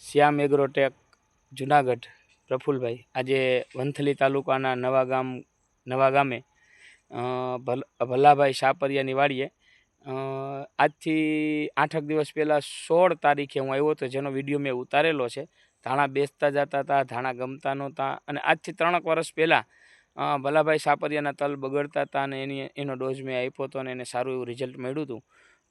શ્યામ Agrotech Junagadh Prafulbhai આજે વંથલી તાલુકાના નવા ગામે ભલાભાઈ સાપરિયાની વાડીએ આજથી 8 દિવસ પહેલાં 16 તારીખે હું આવ્યો હતો, જેનો વિડીયો મેં ઉતારેલો છે. ધાણા બેસતા જતા હતા, ધાણા ગમતા નહોતા, અને આજથી 3 વર્ષ પહેલાં ભલાભાઈ સાપરિયાના તલ બગડતા હતા અને એનો ડોઝ મેં આપ્યો હતો અને એને સારું એવું રિઝલ્ટ મળ્યું હતું.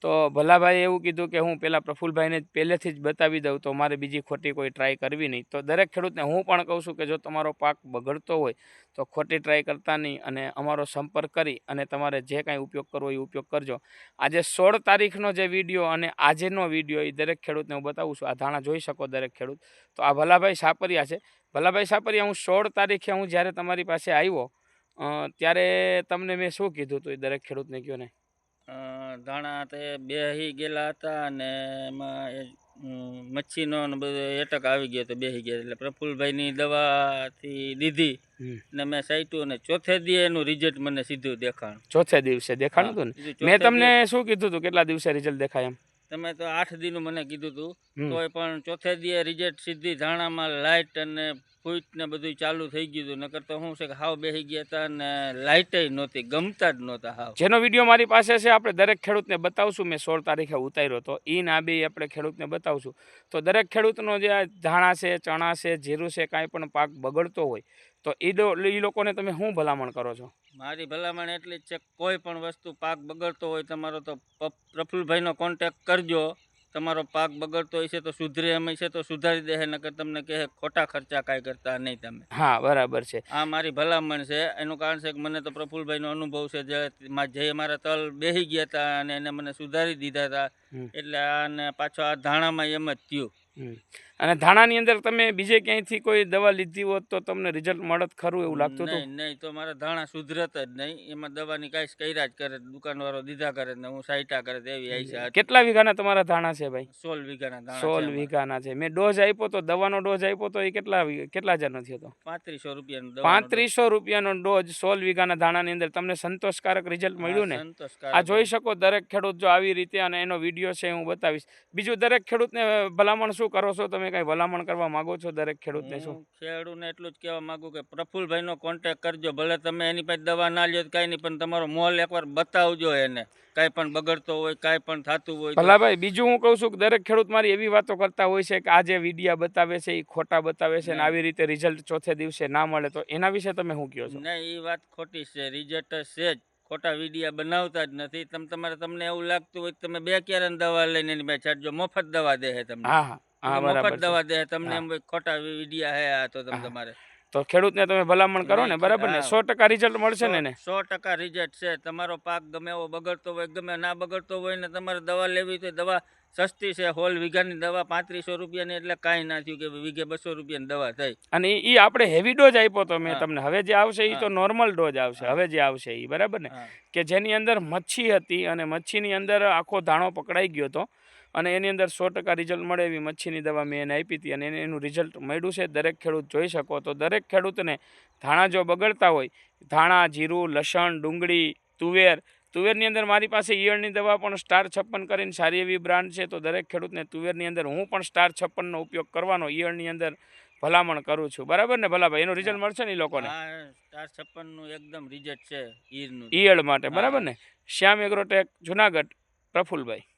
તો ભલાભાઈએ એવું કીધું કે હું પહેલાં પ્રફુલભાઈને પહેલેથી જ બતાવી દઉં, તો મારે બીજી ખોટી કોઈ ટ્રાય કરવી નહીં. તો દરેક ખેડૂતને હું પણ કહું છું કે જો તમારો પાક બગડતો હોય તો ખોટી ટ્રાય કરતા નહીં અને અમારો સંપર્ક કરી અને તમારે જે કાંઈ ઉપયોગ કરવો એ ઉપયોગ કરજો. આજે 16 તારીખનો જે વિડીયો અને આજનો વિડીયો એ દરેક ખેડૂતને હું બતાવું છું. આ ધાણા જોઈ શકો દરેક ખેડૂત. તો આ ભલાભાઈ સાપરિયા છે. ભલાભાઈ સાપરિયા, હું 16 તારીખે હું જ્યારે તમારી પાસે આવ્યો ત્યારે તમને મેં શું કીધું હતું એ દરેક ખેડૂતને કહો ને. ધાણા તે બેહી ગયેલા હતા અને એમાં મચ્છીનો બધો એટક આવી ગયો તો બેહી ગયા. એટલે પ્રફુલભાઈની દવાથી દીધી ને મેં સાઈટ્યું અને ચોથે દી એનું રિઝલ્ટ મને સીધું દેખાણું. ચોથે દિવસે દેખાણું હતું ને? મેં તમને શું કીધું હતું કેટલા દિવસે રિઝલ્ટ દેખાય એમ? તમે તો 8 દીનું મને કીધું હતું, તોય પણ ચોથે દીએ રિઝલ્ટ સીધી ધાણામાં લાઇટ અને ફૂટ ને બધું ચાલુ થઈ ગયું હતું. નકર તો શું છે કે હાવ બેસી ગયા હતા અને લાઇટે નહોતી, ગમતા જ નહોતા હાવ. જેનો વિડીયો મારી પાસે છે આપણે દરેક ખેડૂતને બતાવશું. મેં 16 તારીખે ઉતાર્યો હતો એ ના બે આપણે ખેડૂતને બતાવશું. તો દરેક ખેડૂતનો જે ધાણા છે, ચણા છે, જીરું છે, કાંઈ પણ પાક બગડતો હોય તો એ લોકોને તમે શું ભલામણ કરો છો? મારી ભલામણ એટલી જ છે, કોઈ પણ વસ્તુ પાક બગડતો હોય તમારો તો પ્રફુલભાઈનો કોન્ટેક કરજો. તમારો પાક બગડતો હોય છે તો સુધરે એમ છે તો સુધારી દે, નકર તમને કહે ખોટા ખર્ચા કાંઈ કરતા નહીં તમે. હા, બરાબર છે. આ મારી ભલામણ છે. એનું કારણ છે કે મને તો પ્રફુલભાઈનો અનુભવ છે. જે મારા તલ બેસી ગયા હતા અને એને મને સુધારી દીધા હતા. એટલે આને પાછો આ ધાણામાં એમ જ થયું. અને ધાણાની અંદર તમે બીજે ક્યાંયથી કોઈ દવા લીધી હોત તો તમને રિઝલ્ટ મળત ખરું એવું લાગતું હતું? નહીં, તો મારા ધાણા સુધરત જ નહીં. એમાં દવાની કાંઈ કર્યા જ કરે, દુકાનવાળો દીધા કરે ને હું સાઈટા કરે એવી આઈસા. કેટલા વીઘાના તમારા ધાણા છે ભાઈ? 16 વીઘાના ધાણા. 16 વીઘાના છે. મેં ડોઝ આપ્યો તો, દવાનો ડોઝ આપ્યો તો એ કેટલા હજારનો થયો હતો? 3500 રૂપિયાનો. 3500 રૂપિયાનો ડોઝ 16 વીઘાના ધાણાની અંદર તમને સંતોષકારક રિઝલ્ટ મળ્યું ને? આ જોઈ શકો દરેક ખેડૂત જો આવી રીતે, અને એનો વિડીયો છે હું બતાવીશ. બીજું દરેક ખેડૂતને ભલામણ શું કરો છો તમે? કઈ ભલામણ કરવા માંગો છો દરેક ખેડૂતને? શું ખેડૂતને એટલું જ કહેવા માંગુ કે પ્રફુલભાઈનો કોન્ટેક્ટ કરજો. ભલે તમે એની પાસે દવા ના લ્યો કાંઈ નહીં, પણ તમારો મોલ એકવાર બતાવજો એને. કાંઈ પણ બગડતો હોય, કાંઈ પણ થતું હોય. ભલાભાઈ, બીજું હું કહું છું કે દરેક ખેડૂત મારી એવી વાતો કરતા હોય છે કે આ જે વિડીયા બતાવે છે એ ખોટા બતાવે છે અને આવી રીતે રિઝલ્ટ ચોથે દિવસે ના મળે, તો એના વિશે તમે શું કહો છો? નહીં, એ વાત ખોટી છે. રિઝલ્ટ છે જ. ખોટા વિડીયા બનાવતા જ નથી. તમને એવું લાગતું હોય તમે 2 ક્યારાની દવા લઈને એની પાસે છાંટજો, મફત દવા દે તમને. મફત દવા દે તમને. એમ ખોટા વિડીયા હે આ તો તમારે તો ખેડૂતને તમે ભલામણ કરો ને, બરાબર ને? 100% રિઝલ્ટ મળશે ને? 100% રિઝલ્ટ છે. તમારો પાક ગમે એવો બગડતો હોય, ગમે ના બગડતો હોય ને તમારે દવા લેવી તો દવા સસ્તી છે. 16 વીઘાની દવા 3500 રૂપિયાની, એટલે કાંઈ ના થયું કે વીઘે 200 રૂપિયાની દવા થઈ. અને એ આપણે હેવી ડોઝ આપ્યો તો મેં તમને. હવે જે આવશે એ તો નોર્મલ ડોઝ આવશે. હવે જે આવશે એ, બરાબર ને, કે જેની અંદર મચ્છી હતી અને મચ્છીની અંદર આખો ધાણો પકડાઈ ગયો હતો અને એની અંદર 100% રિઝલ્ટ મળે એવી મચ્છીની દવા મેં એને આપી હતી અને એનું રિઝલ્ટ મળ્યું છે. દરેક ખેડૂત જોઈ શકો. તો દરેક ખેડૂતને ધાણા જો બગડતા હોય, ધાણા, જીરું, લસણ, ડુંગળી, તુવેરની અંદર મારી પાસે ઈયળની દવા પણ સ્ટાર 56 કરીને સારી એવી બ્રાન્ડ છે. તો દરેક ખેડૂતને તુવેરની અંદર હું પણ સ્ટાર 56નો ઉપયોગ કરવાનો ઈયળની અંદર ભલામણ કરું છું, બરાબર ને ભલાભાઈ? એનું રિઝલ્ટ મળશે ને એ લોકોને? સ્ટાર 56નું એકદમ રિઝલ્ટ છે ઈયળ માટે, બરાબર ને? શ્યામ એગ્રોટેક જુનાગઢ, પ્રફુલભાઈ.